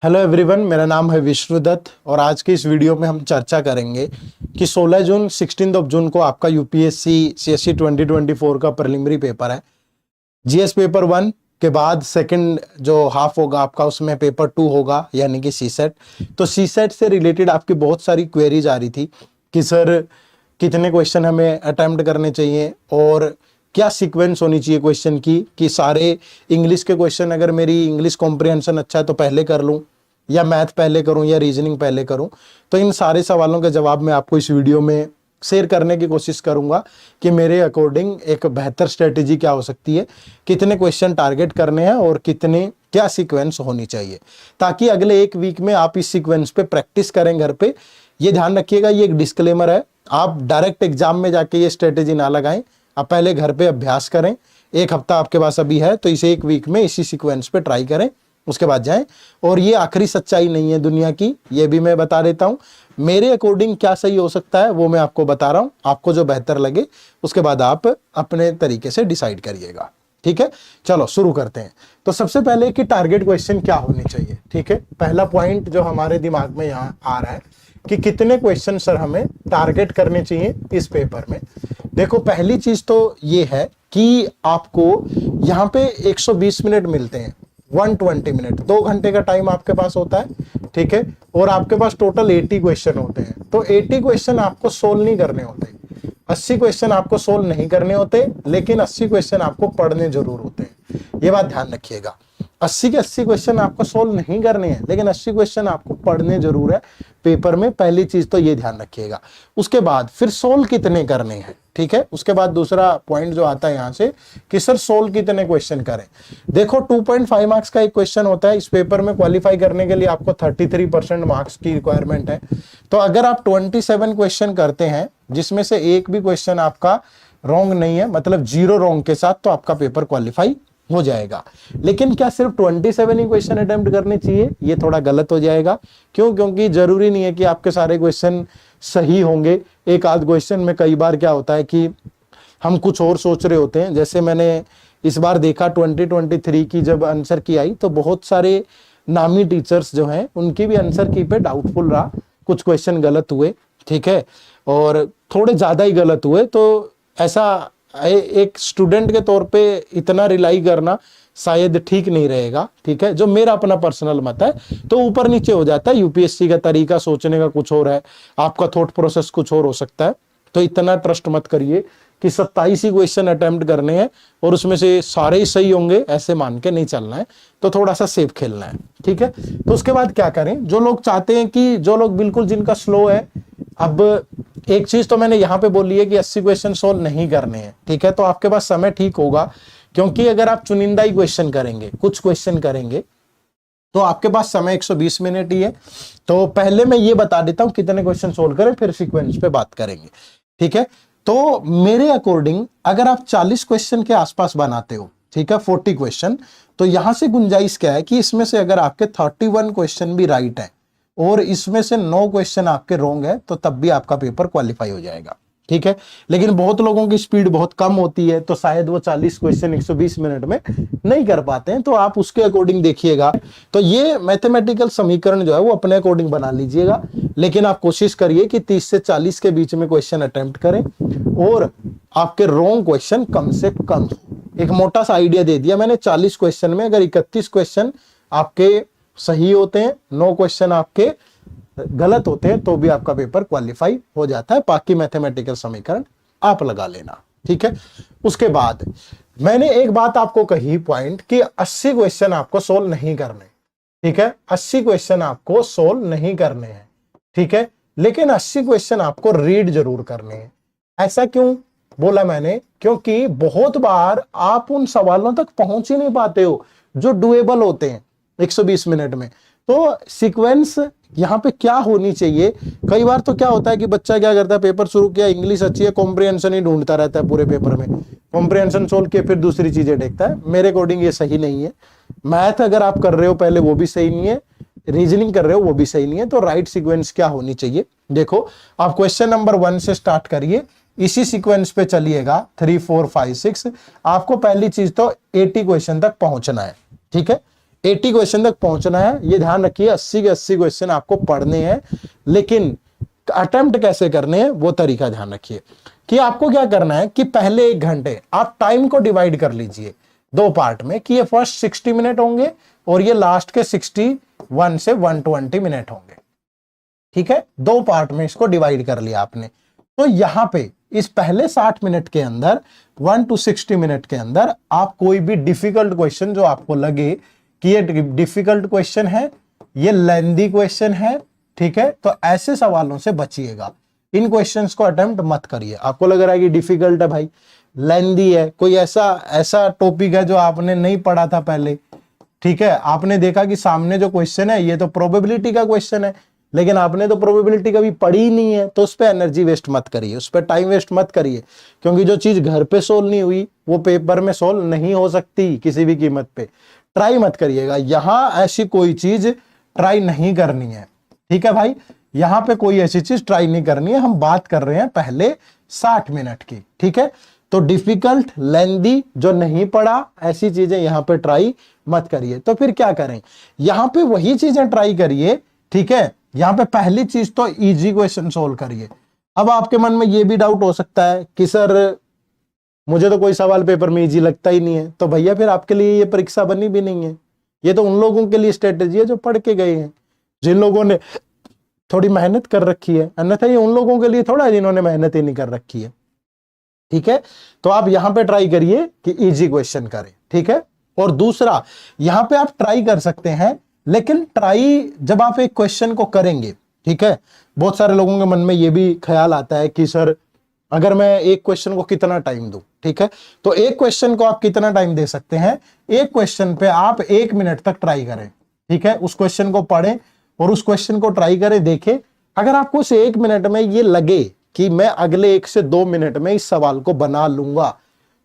Hello everyone, मेरा नाम है विष्णुदत्त और आज की इस वीडियो में हम चर्चा करेंगे कि 16 जून 16 जून को आपका यूपीएससी सीएससी 2024 का प्रिलिमिनरी पेपर है। जीएस पेपर 1 के बाद सेकंड जो हाफ होगा आपका, उसमें पेपर 2 होगा यानी कि सीसेट। तो सीसेट से रिलेटेड आपकी बहुत सारी क्वेरीज आ रही थी कि सर कितने क्वेश्चन हमें अटेम्प्ट करने चाहिए और क्या सीक्वेंस होनी चाहिए क्वेश्चन की, कि सारे इंग्लिश के क्वेश्चन अगर मेरी इंग्लिश कॉम्प्रिहेंशन अच्छा है तो पहले कर लूं, या मैथ पहले करूं, या रीजनिंग पहले करूं। तो इन सारे सवालों के जवाब मैं आपको इस वीडियो में शेयर करने की कोशिश करूंगा कि मेरे अकॉर्डिंग एक बेहतर स्ट्रेटेजी क्या हो सकती है, कितने क्वेश्चन टारगेट करने हैं और कितने क्या सीक्वेंस होनी चाहिए, ताकि अगले एक वीक में आप इस सीक्वेंस पे प्रैक्टिस करें घर पे। ये ध्यान रखिएगा, ये एक डिस्क्लेमर है, आप डायरेक्ट एग्जाम में जाके ये स्ट्रेटेजी ना लगाएं, आप पहले घर पे अभ्यास करें। एक हफ्ता आपके पास अभी है तो इसे एक वीक में इसी सीक्वेंस पे ट्राई करें, उसके बाद जाएं। और ये आखिरी सच्चाई नहीं है दुनिया की, ये भी मैं बता देता हूं। मेरे अकॉर्डिंग क्या सही हो सकता है वो मैं आपको बता रहा हूं, आपको जो बेहतर लगे उसके बाद आप अपने तरीके से डिसाइड करिएगा। ठीक है, चलो शुरू करते हैं। तो सबसे पहले कि टारगेट क्वेश्चन क्या होने चाहिए। ठीक है, पहला पॉइंट जो हमारे दिमाग में यहाँ आ रहा है कि कितने क्वेश्चन सर हमें टारगेट करने चाहिए इस पेपर में। देखो, पहली चीज तो ये है कि आपको यहाँ पे 120 मिनट मिलते हैं, 120 मिनट, 2 घंटे का टाइम आपके पास होता है। ठीक है, और आपके पास टोटल 80 क्वेश्चन होते हैं। तो 80 क्वेश्चन आपको सोल्व नहीं करने होते, 80 क्वेश्चन आपको सोल्व नहीं करने होते, लेकिन 80 क्वेश्चन आपको पढ़ने जरूर होते हैं। ये बात ध्यान रखिएगा, 80 के 80 क्वेश्चन आपको सोल्व नहीं करने हैं, लेकिन 80 क्वेश्चन आपको पढ़ने जरूर है पेपर में। पहली चीज तो ये ध्यान रखिएगा। उसके बाद फिर सोल्व कितने करने हैं। ठीक है, उसके बाद दूसरा पॉइंट जो आता है यहां से कि सर सोल्व कितने क्वेश्चन करें। देखो, 2.5 मार्क्स का एक क्वेश्चन होता है। इस पेपर में क्वालिफाई करने के लिए आपको 33% मार्क्स की रिक्वायरमेंट है। तो अगर आप 27 क्वेश्चन करते हैं जिसमें से एक भी क्वेश्चन आपका रॉन्ग नहीं है, मतलब 0 रॉन्ग के साथ, तो आपका पेपर क्वालिफाई हो जाएगा। लेकिन क्या सिर्फ 27 ही क्वेश्चन अटेम्प्ट करने चाहिए? ये थोड़ा गलत हो जाएगा। क्यों? क्योंकि जरूरी नहीं है कि आपके सारे क्वेश्चन सही होंगे। एक आध क्वेश्चन में कई बार क्या होता है कि हम कुछ और सोच रहे होते हैं। जैसे मैंने इस बार देखा 2023 की जब आंसर की आई तो बहुत सारे नामी टीचर्स जो हैं उनकी भी आंसर की पे डाउटफुल रहा, कुछ क्वेश्चन गलत हुए। ठीक है, और थोड़े ज्यादा ही गलत हुए। तो ऐसा एक स्टूडेंट के तौर पे इतना रिलाई करना शायद ठीक नहीं रहेगा। ठीक है, जो मेरा अपना पर्सनल मत है। तो ऊपर नीचे हो जाता है, यूपीएससी का तरीका सोचने का कुछ और है, आपका थॉट प्रोसेस कुछ और हो सकता है। तो इतना ट्रस्ट मत करिए कि 27 ही क्वेश्चन अटेम्प्ट करने हैं और उसमें से सारे ही सही होंगे, ऐसे मान के नहीं चलना है। तो थोड़ा सा सेफ खेलना है। ठीक है, तो उसके बाद क्या करें, जो लोग चाहते हैं कि जो लोग बिल्कुल जिनका स्लो है, अब एक चीज तो मैंने यहां पे बोली है कि 80 क्वेश्चन सोल्व नहीं करने हैं। ठीक है, तो आपके पास समय ठीक होगा, क्योंकि अगर आप चुनिंदा ही क्वेश्चन करेंगे, कुछ क्वेश्चन करेंगे, तो आपके पास समय 120 मिनट ही है। तो पहले मैं ये बता देता हूं कितने क्वेश्चन सोल्व करें, फिर सीक्वेंस पे बात करेंगे। ठीक है, तो मेरे अकॉर्डिंग अगर आप 40 क्वेश्चन के आसपास बनाते हो, ठीक है, 40 क्वेश्चन, तो यहां से गुंजाइश क्या है कि इसमें से अगर आपके 31 क्वेश्चन भी राइट है और इसमें से 9 क्वेश्चन आपके रॉन्ग है, तो तब भी आपका पेपर क्वालिफाई हो जाएगा। ठीक है, लेकिन बहुत लोगों की स्पीड बहुत कम होती है, तो शायद वो 40 क्वेश्चन 120 मिनट में नहीं कर पाते हैं। तो आप उसके अकॉर्डिंग देखिएगा। तो ये मैथमेटिकल समीकरण जो है वो अपने अकॉर्डिंग बना लीजिएगा, लेकिन आप कोशिश करिए कि 30 से 40 के बीच में क्वेश्चन अटेम्प्ट करें और आपके रॉन्ग क्वेश्चन कम से कम हो। एक मोटा सा आइडिया दे दिया मैंने। 40 क्वेश्चन में अगर 31 क्वेश्चन आपके सही होते हैं, 9 क्वेश्चन आपके गलत होते हैं, तो भी आपका पेपर क्वालिफाई हो जाता है। बाकी मैथमेटिकल समीकरण आप लगा लेना। ठीक है, उसके बाद मैंने एक बात आपको कही पॉइंट कि 80 क्वेश्चन आपको सोल्व नहीं करने। ठीक है, 80 क्वेश्चन आपको सोल्व नहीं करने हैं। ठीक है, लेकिन 80 क्वेश्चन आपको रीड जरूर करने हैं। ऐसा क्यों बोला मैंने? क्योंकि बहुत बार आप उन सवालों तक पहुंच ही नहीं पाते हो जो डुएबल होते हैं 120 मिनट में। तो सीक्वेंस यहाँ पे क्या होनी चाहिए? कई बार तो क्या होता है कि बच्चा क्या करता है, पेपर शुरू किया, इंग्लिश अच्छी है, कॉम्प्रिहेंशन ही ढूंढता रहता है पूरे पेपर में, कॉम्प्रिहेंशन सोल्व किए फिर दूसरी चीजें देखता है। मेरे अकॉर्डिंग ये सही नहीं है। मैथ अगर आप कर रहे हो पहले, वो भी सही नहीं है, रीजनिंग कर रहे हो वो भी सही नहीं है। तो राइट सीक्वेंस क्या होनी चाहिए? देखो, आप क्वेश्चन नंबर 1 से स्टार्ट करिए, इसी सीक्वेंस पे चलिएगा 3 4 5 6। आपको पहली चीज तो 80 क्वेश्चन तक पहुंचना है। ठीक है, 80 क्वेश्चन तक पहुंचना है, ये ध्यान रखिए। 80 के 80 क्वेश्चन आपको पढ़ने हैं, लेकिन अटेम्प्ट कैसे करने हैं वो तरीका ध्यान रखिए। कि आपको क्या करना है कि पहले 1 घंटे आप टाइम को डिवाइड कर लीजिए 2 पार्ट में, कि ये फर्स्ट 60 मिनट होंगे और ये लास्ट के 61 से 120 मिनट होंगे। ठीक है, 2 पार्ट में इसको डिवाइड कर लिया आपने। तो यहां पे इस पहले 60 मिनट के अंदर 1 to 60 मिनट के अंदर आप कोई भी डिफिकल्ट क्वेश्चन जो आपको लगे कि ये डिफिकल्ट क्वेश्चन है, ये लेंदी क्वेश्चन है, ठीक है, तो ऐसे सवालों से बचिएगा। इन क्वेश्चंस को अटेम्प्ट मत करिए। आपको लग रहा है कि डिफिकल्ट है भाई, लेंदी है, कोई ऐसा टॉपिक है जो आपने नहीं पढ़ा था पहले, ठीक है, आपने देखा कि सामने जो क्वेश्चन है ये तो प्रोबेबिलिटी का क्वेश्चन है, लेकिन आपने तो प्रोबेबिलिटी कभी पढ़ी ही नहीं है, तो उस पर एनर्जी वेस्ट मत करिए, उस पर टाइम वेस्ट मत करिए, क्योंकि जो चीज घर पे सोल्व नहीं हुई वो पेपर में सोल्व नहीं हो सकती किसी भी कीमत पे। ट्राई मत करिएगा, यहां ऐसी कोई चीज ट्राई नहीं करनी है, ठीक है भाई, यहां पे कोई ऐसी चीज ट्राई नहीं करनी है। हम बात कर रहे हैं पहले 60 मिनट की, ठीक है। तो डिफिकल्ट, लेंदी, जो नहीं पढ़ा, ऐसी चीजें यहां पे ट्राई मत करिए। तो फिर क्या करें, यहां पे वही चीजें ट्राई करिए, ठीक है। यहां पे पहली चीज तो इजी क्वेश्चन सोल्व करिए। अब आपके मन में ये भी डाउट हो सकता है कि सर मुझे तो कोई सवाल पेपर में इजी लगता ही नहीं है, तो भैया फिर आपके लिए ये परीक्षा बनी भी नहीं है। ये तो उन लोगों के लिए स्ट्रेटेजी है जो पढ़ के गए हैं, जिन लोगों ने थोड़ी मेहनत कर रखी है, अन्यथा ये उन लोगों के लिए थोड़ा है जिन्होंने मेहनत ही नहीं कर रखी है, ठीक है। तो आप यहां पे ट्राई करिए कि इजी क्वेश्चन करें, ठीक है। और दूसरा, यहां पे आप ट्राई कर सकते हैं, लेकिन ट्राई जब आप एक क्वेश्चन को करेंगे, ठीक है, बहुत सारे लोगों के मन में ये भी ख्याल आता है कि सर अगर मैं एक क्वेश्चन को कितना टाइम दूं, ठीक है। तो एक क्वेश्चन को आप कितना टाइम दे सकते हैं, एक क्वेश्चन पे आप 1 मिनट तक ट्राई करें, ठीक है। उस क्वेश्चन को पढ़ें और उस क्वेश्चन को ट्राई करें, देखें। अगर आपको उस 1 मिनट में ये लगे कि मैं अगले 1 से 2 मिनट में इस सवाल को बना लूंगा,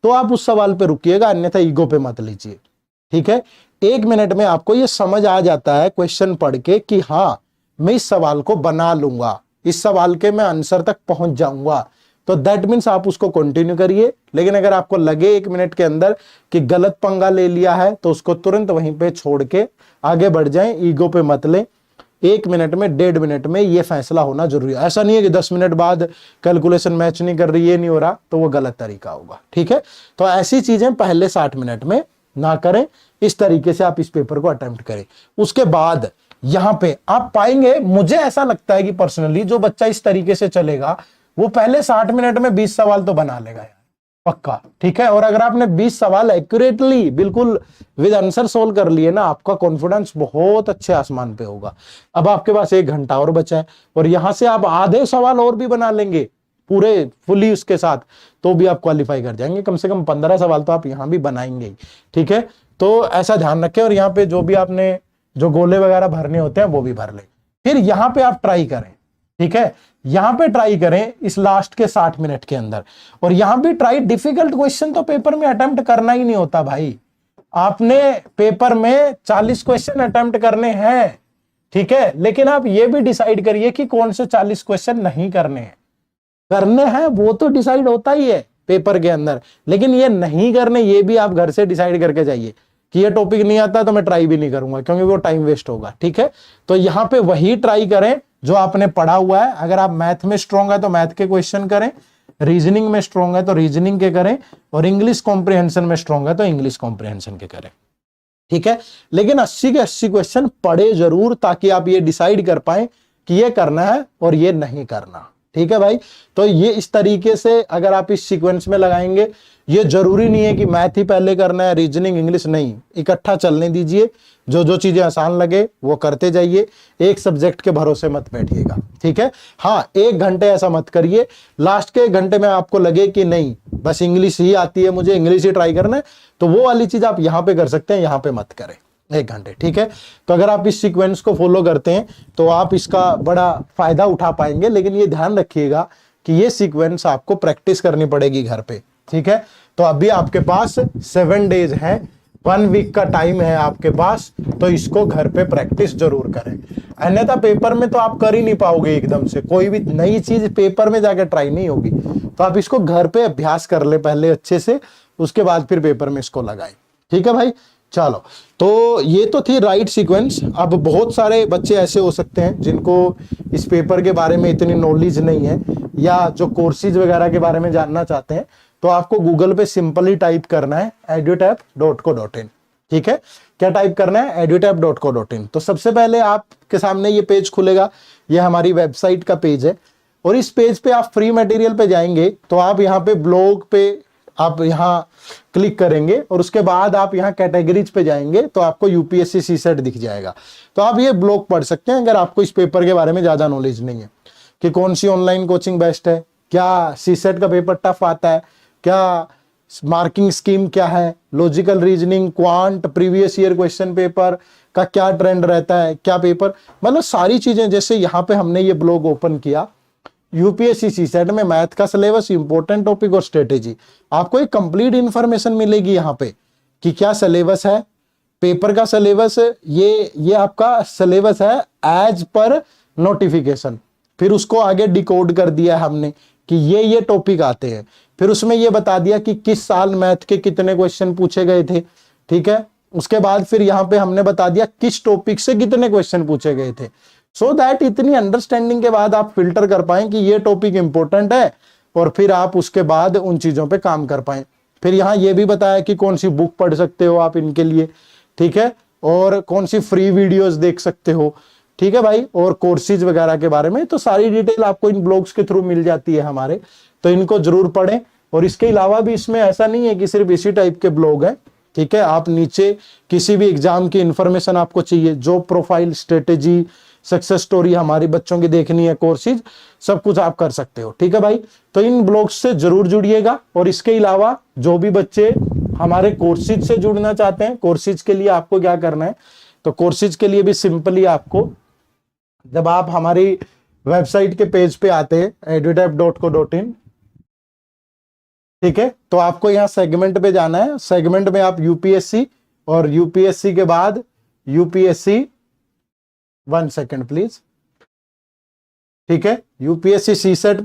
तो आप उस सवाल पे रुकिएगा, अन्यथा ईगो पे मत लीजिए, ठीक है। 1 मिनट में आपको ये समझ आ जाता है क्वेश्चन पढ़ के कि हाँ मैं इस सवाल को बना लूंगा, इस सवाल के मैं आंसर तक पहुंच जाऊंगा, तो दैट मीन्स आप उसको कंटिन्यू करिए। लेकिन अगर आपको लगे 1 मिनट के अंदर कि गलत पंगा ले लिया है, तो उसको तुरंत वहीं पे छोड़ के आगे बढ़ जाएं, ईगो पे मत लें। 1 मिनट में, 1.5 मिनट में ये फैसला होना जरूरी है। ऐसा नहीं है कि 10 मिनट बाद कैलकुलेशन मैच नहीं कर रही, ये नहीं हो रहा, तो वो गलत तरीका होगा, ठीक है। तो ऐसी चीजें पहले 60 मिनट में ना करें, इस तरीके से आप इस पेपर को अटेम्प्ट करें। उसके बाद यहां पे आप पाएंगे, मुझे ऐसा लगता है कि पर्सनली जो बच्चा इस तरीके से चलेगा वो पहले 60 मिनट में 20 सवाल तो बना लेगा यार, पक्का, ठीक है। और अगर आपने 20 सवाल एक्यूरेटली बिल्कुल विद आंसर सोल्व कर लिए ना, आपका कॉन्फिडेंस बहुत अच्छे आसमान पे होगा। अब आपके पास 1 घंटा और बचा है, और यहां से आप आधे सवाल और भी बना लेंगे पूरे फुली उसके साथ, तो भी आप क्वालिफाई कर जाएंगे। कम से कम 15 सवाल तो आप यहां भी बनाएंगे, ठीक है। तो ऐसा ध्यान रखें, और यहाँ पे जो भी आपने जो गोले वगैरह भरने होते हैं वो भी भर ले। फिर यहां पे आप ट्राई करें, ठीक है, यहां पे ट्राई करें इस लास्ट के 60 मिनट के अंदर। और यहां भी ट्राई, डिफिकल्ट क्वेश्चन तो पेपर में अटेम्प्ट करना ही नहीं होता भाई। आपने पेपर में 40 क्वेश्चन अटेम्प्ट करने हैं, ठीक है, लेकिन आप ये भी डिसाइड करिए कि कौन से 40 क्वेश्चन नहीं करने हैं। करने हैं वो तो डिसाइड होता ही है पेपर के अंदर, लेकिन ये नहीं करने, ये भी आप घर से डिसाइड करके जाइए कि ये टॉपिक नहीं आता तो मैं ट्राई भी नहीं करूंगा, क्योंकि वो टाइम वेस्ट होगा, ठीक है। तो यहां पे वही ट्राई करें जो आपने पढ़ा हुआ है। अगर आप मैथ में स्ट्रॉन्ग है तो मैथ के क्वेश्चन करें, रीजनिंग में स्ट्रॉन्ग है तो रीजनिंग के करें, और इंग्लिश कॉम्प्रिहेंशन में स्ट्रॉन्ग है तो इंग्लिश कॉम्प्रिहेंशन के करें, ठीक है। लेकिन 80 के 80 क्वेश्चन पढ़े जरूर, ताकि आप ये डिसाइड कर पाए कि ये करना है और ये नहीं करना, ठीक है भाई। तो ये इस तरीके से अगर आप इस सीक्वेंस में लगाएंगे, ये जरूरी नहीं है कि मैथ ही पहले करना है, रीजनिंग, इंग्लिश नहीं, इकट्ठा चलने दीजिए। जो जो चीजें आसान लगे वो करते जाइए, एक सब्जेक्ट के भरोसे मत बैठिएगा, ठीक है। हाँ, 1 घंटे ऐसा मत करिए, लास्ट के 1 घंटे में आपको लगे कि नहीं बस इंग्लिश ही आती है, मुझे इंग्लिश ही ट्राई करना है, तो वो वाली चीज आप यहां पे कर सकते हैं, यहां पे मत करें 1 घंटे, ठीक है। तो अगर आप इस सीक्वेंस को फॉलो करते हैं तो आप इसका बड़ा फायदा उठा पाएंगे। लेकिन ये ध्यान रखिएगा कि ये सीक्वेंस आपको प्रैक्टिस करनी पड़ेगी घर पे, ठीक है। तो अभी आपके पास 7 डेज है, 1 वीक का टाइम है आपके पास, तो इसको घर पे प्रैक्टिस जरूर करें। अन्यथा पेपर में तो आप कर ही नहीं पाओगे एकदम से, कोई भी नई चीज पेपर में जाकर ट्राई नहीं होगी। तो आप इसको घर पे अभ्यास कर ले पहले अच्छे से, उसके बाद फिर पेपर में इसको लगाएं, ठीक है भाई। चलो, तो ये तो थी राइट सीक्वेंस। अब बहुत सारे बच्चे ऐसे हो सकते हैं जिनको इस पेपर के बारे में इतनी नॉलेज नहीं है, या जो कोर्सेज वगैरह के बारे में जानना चाहते हैं, तो आपको गूगल पे सिंपली टाइप करना है edutap.co.in। ठीक है, क्या टाइप करना है? edutap.co.in। तो सबसे पहले आपके सामने ये पेज खुलेगा, ये हमारी वेबसाइट का पेज है, और इस पेज पे आप फ्री मटेरियल पे जाएंगे तो आप यहाँ पे ब्लॉग पे आप यहाँ क्लिक करेंगे, और उसके बाद आप यहाँ कैटेगरीज पे जाएंगे तो आपको यूपीएससी सीसेट दिख जाएगा। तो आप ये ब्लॉग पढ़ सकते हैं अगर आपको इस पेपर के बारे में ज्यादा नॉलेज नहीं है कि कौन सी ऑनलाइन कोचिंग बेस्ट है, क्या सीसेट का पेपर टफ आता है, क्या मार्किंग स्कीम क्या है, logical reasoning, quant, previous year question paper का क्या ट्रेंड रहता है, क्या पेपर, मतलब सारी चीजें। जैसे यहाँ पे हमने ये ब्लॉग ओपन किया, यूपीएससी सीसेट में मैथ का सिलेबस, इंपॉर्टेंट टॉपिक और स्ट्रेटेजी, आपको एक कंप्लीट इंफॉर्मेशन मिलेगी यहाँ पे कि क्या सिलेबस है, पेपर का सिलेबस, ये आपका सिलेबस है एज पर नोटिफिकेशन। फिर उसको आगे डिकोड कर दिया है हमने कि ये टॉपिक आते हैं, फिर उसमें ये बता दिया कि किस साल मैथ के कितने क्वेश्चन पूछे गए थे। ठीक है, उसके बाद फिर यहाँ पे हमने बता दिया किस टॉपिक से कितने क्वेश्चन पूछे गए थे, सो दैट इतनी अंडरस्टैंडिंग के बाद आप फिल्टर कर पाए कि ये टॉपिक इंपॉर्टेंट है, और फिर आप उसके बाद उन चीजों पे काम कर पाए। फिर यहाँ ये भी बताया कि कौन सी बुक पढ़ सकते हो आप इनके लिए, ठीक है, और कौन सी फ्री वीडियोस देख सकते हो। ठीक है भाई, और कोर्सेज वगैरह के बारे में तो सारी डिटेल आपको इन ब्लॉग्स के थ्रू मिल जाती है हमारे, तो इनको जरूर पढ़ें। और इसके अलावा भी इसमें ऐसा नहीं है कि सिर्फ इसी टाइप के ब्लॉग हैं। ठीक है, आप नीचे किसी भी एग्जाम की इंफॉर्मेशन आपको चाहिए, job profile, strategy, success story हमारे बच्चों की देखनी है, कोर्सेज, सब कुछ आप कर सकते हो। ठीक है भाई, तो इन ब्लॉग्स से जरूर जुड़िएगा। और इसके अलावा जो भी बच्चे हमारे कोर्सेज से जुड़ना चाहते हैं, कोर्सेज के लिए आपको क्या करना है, तो कोर्सेज के लिए भी सिंपली आपको, जब आप हमारी वेबसाइट के पेज पे आते हैं edutap.co.in, ठीक है, तो आपको यहाँ सेगमेंट पे जाना है। सेगमेंट में आप यूपीएससी, और यूपीएससी के बाद यूपीएससी, 1 सेकेंड प्लीज, ठीक है, यूपीएससी सीसेट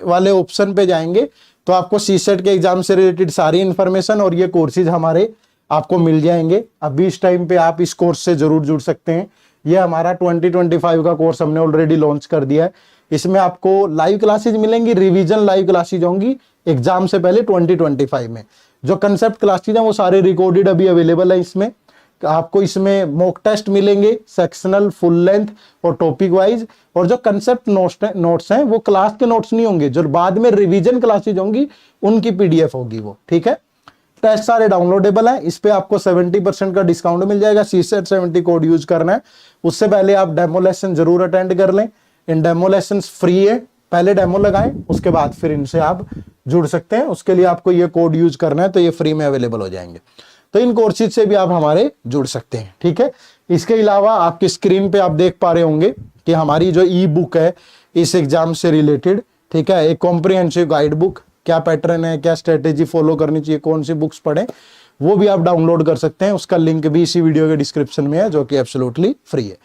वाले ऑप्शन पे जाएंगे तो आपको सीसेट के एग्जाम से रिलेटेड सारी इंफॉर्मेशन और ये कोर्सेज हमारे आपको मिल जाएंगे। अभी इस टाइम पे आप इस कोर्स से जरूर जुड़ सकते हैं। ये हमारा 2025 का कोर्स हमने ऑलरेडी लॉन्च कर दिया है। इसमें आपको लाइव क्लासेज मिलेंगी, रिवीजन लाइव क्लासेज होंगी एग्जाम से पहले 2025 में। जो कंसेप्ट क्लासेज हैं वो सारे रिकॉर्डेड अभी अवेलेबल है इसमें। आपको इसमें मॉक टेस्ट मिलेंगे, सेक्शनल, फुल लेंथ और टॉपिक वाइज। और जो कंसेप्ट नोट्स हैं वो क्लास के नोट्स नहीं होंगे, जो बाद में रिवीजन क्लासेज होंगी उनकी पीडीएफ होगी वो। ठीक है, टेस्ट सारे डाउनलोडेबल है। इस पे आपको 70% का डिस्काउंट मिल जाएगा। सीसेट 70 कोड यूज करना है। उससे पहले आप डेमो लेसन जरूर अटेंड कर लें। इन डेमो लेसन फ्री है, पहले डेमो लगाएं, उसके बाद फिर इनसे आप जुड़ सकते हैं। उसके लिए आपको ये कोड यूज करना है, तो ये फ्री में अवेलेबल हो जाएंगे। तो इन कोर्सेज से भी आप हमारे जुड़ सकते हैं। ठीक है, इसके अलावा आपकी स्क्रीन पे आप देख पा रहे होंगे कि हमारी जो ई बुक है इस एग्जाम से रिलेटेड, ठीक है, एक कॉम्प्रिहेंसिव गाइड बुक, क्या पैटर्न है, क्या स्ट्रेटेजी फॉलो करनी चाहिए, कौन सी बुक्स पढ़ें, वो भी आप डाउनलोड कर सकते हैं। उसका लिंक भी इसी वीडियो के डिस्क्रिप्शन में है, जो कि एब्सोल्युटली फ्री है।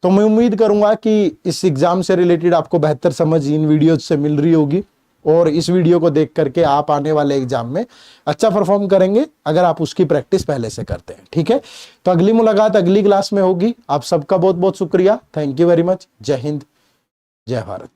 तो मैं उम्मीद करूंगा कि इस एग्जाम से रिलेटेड आपको बेहतर समझ इन वीडियोज से मिल रही होगी, और इस वीडियो को देख करके आप आने वाले एग्जाम में अच्छा परफॉर्म करेंगे अगर आप उसकी प्रैक्टिस पहले से करते हैं। ठीक है, तो अगली मुलाकात अगली क्लास में होगी। आप सबका बहुत बहुत शुक्रिया। Thank you very much. जय हिंद, जय भारत।